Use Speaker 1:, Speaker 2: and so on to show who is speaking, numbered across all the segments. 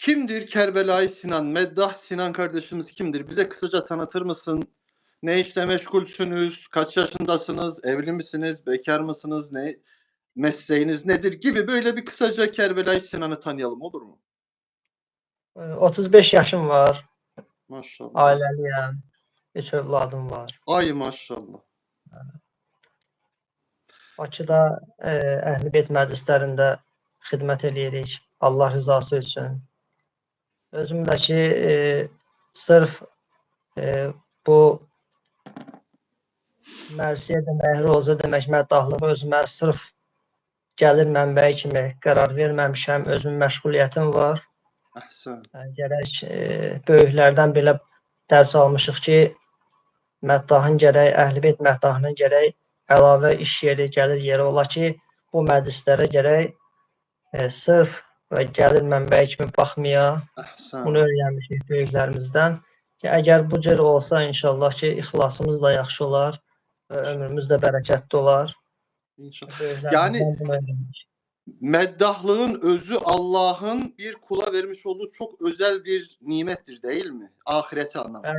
Speaker 1: Kimdir Kerbela-i Sinan? Meddah Sinan kardeşimiz kimdir? Bize kısaca tanıtır mısın? Ne işle meşgulsünüz? Kaç yaşındasınız? Evli misiniz? Bekar mısınız? Mesleğiniz nedir? Gibi böyle bir kısaca Kerbela-i Sinan'ı tanıyalım, olur mu?
Speaker 2: 35 yaşım var.
Speaker 1: Maşallah.
Speaker 2: Ailəliyəm. 3 övladım var.
Speaker 1: Ay maşallah.
Speaker 2: Bakıda Əhl-i Beyt məclislərində xidmət eləyirik. Allah rızası üçün. Özümdəki sırf bu mərsiyə demək, rozə demək, məddahlığı özümə sırf gəlir mənbəyi kimi qərar verməmişəm. Özüm məşğuliyyətim var.
Speaker 1: Əhsən.
Speaker 2: Gərək böyüklərdən belə dərs almışıq ki, məddahın gərək, Əhl-i Beyt məddahının gərək əlavə iş yeri, gəlir yeri ola ki, bu məclislərə gərək sırf və gəlir mənbəyi kimi baxmaya.
Speaker 1: Əhsən.
Speaker 2: Bunu öyrənmişik böyüklərimizdən ki, əgər bu cür olsa inşallah ki, ixlasımız da yaxşı olar və ömrümüz də bərəkətli olar.
Speaker 1: İnşallah. Yani meddahlığın özü Allah'ın bir kula vermiş olduğu çok özel bir nimettir, değil mi? Ahireti anlamında.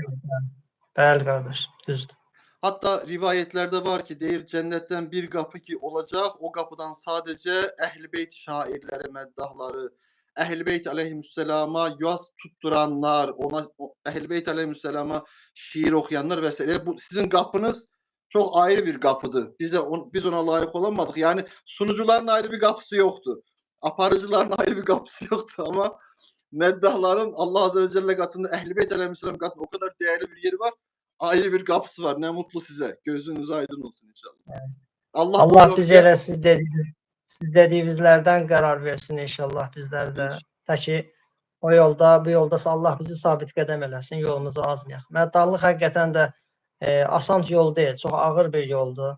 Speaker 2: Bəli qardaş, düzdür.
Speaker 1: Hatta rivayetlerde var ki, deyir cennetten bir kapı ki olacak, o kapıdan sadece Ehl-i Beyt şairleri, meddahları, Ehl-i Beyt aleyhisselama yaz tutturanlar, ona Ehl-i Beyt aleyhisselama şiir okuyanlar vesaire. Bu sizin kapınız çok ayrı bir kapıdı. Biz ona layık olamadık. Yani sunucuların ayrı bir kapısı yoktu. Aparıcıların ayrı bir kapısı yoktu ama meddahların Allah Azze ve Celle katında Ehl-i Beyt aleyhisselam katında o kadar değerli bir yeri var. Ayrı bir kapısı var. Ne mutlu size. Gözünüz aydın olsun inşallah.
Speaker 2: Evet.
Speaker 1: Allah
Speaker 2: biz elə siz dediyinizlərdən qərar versin inşallah bizlər də. Təki bu yolda Allah bizi sabit qədəm eləsin, yolumuzu azmayaq. Məddallıq həqiqətən də asan yol deyil, çox ağır bir yoldur.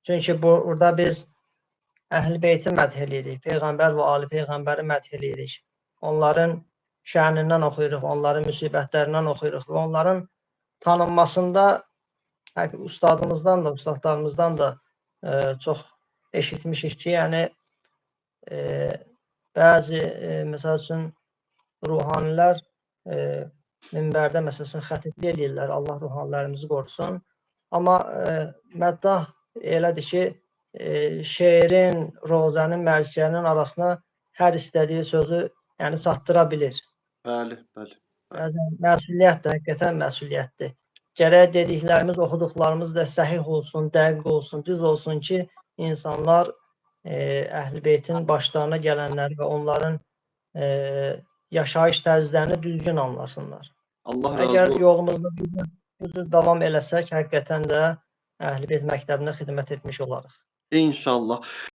Speaker 2: Çünki burada biz Əhl-i Beyti mədh eləyirik, Peyğəmbər və Ali Peyğəmbəri mədh eləyirik. Onların şənindən oxuyuruq, onların müsibətlərindən oxuyuruq və onların tanınmasında ustadlarımızdan da çox eşitmişik ki, yəni bəzi məsəl üçün ruhanilər minbərdə məsəl üçün xətibli eləyirlər, Allah ruhanilərimizi qorusun. Amma məddah elədir ki, şeirin, rozənin, mərziyənin arasına hər istədiyi sözü yəni çatdıra bilir.
Speaker 1: Bəli.
Speaker 2: Məsuliyyətdir, həqiqətən məsuliyyətdir. Gərək dediklərimiz, oxuduqlarımız da səhih olsun, dəqiq olsun, düz olsun ki, insanlar Əhl-i Beytin başlarına gələnləri və onların yaşayış tərzlərini düzgün anlasınlar.
Speaker 1: Allah razı olsun.
Speaker 2: Əgər yolumuzda bu cür davam eləsək, həqiqətən də Əhl-i Beyt məktəbinə xidmət etmiş olarıq.
Speaker 1: İnşallah.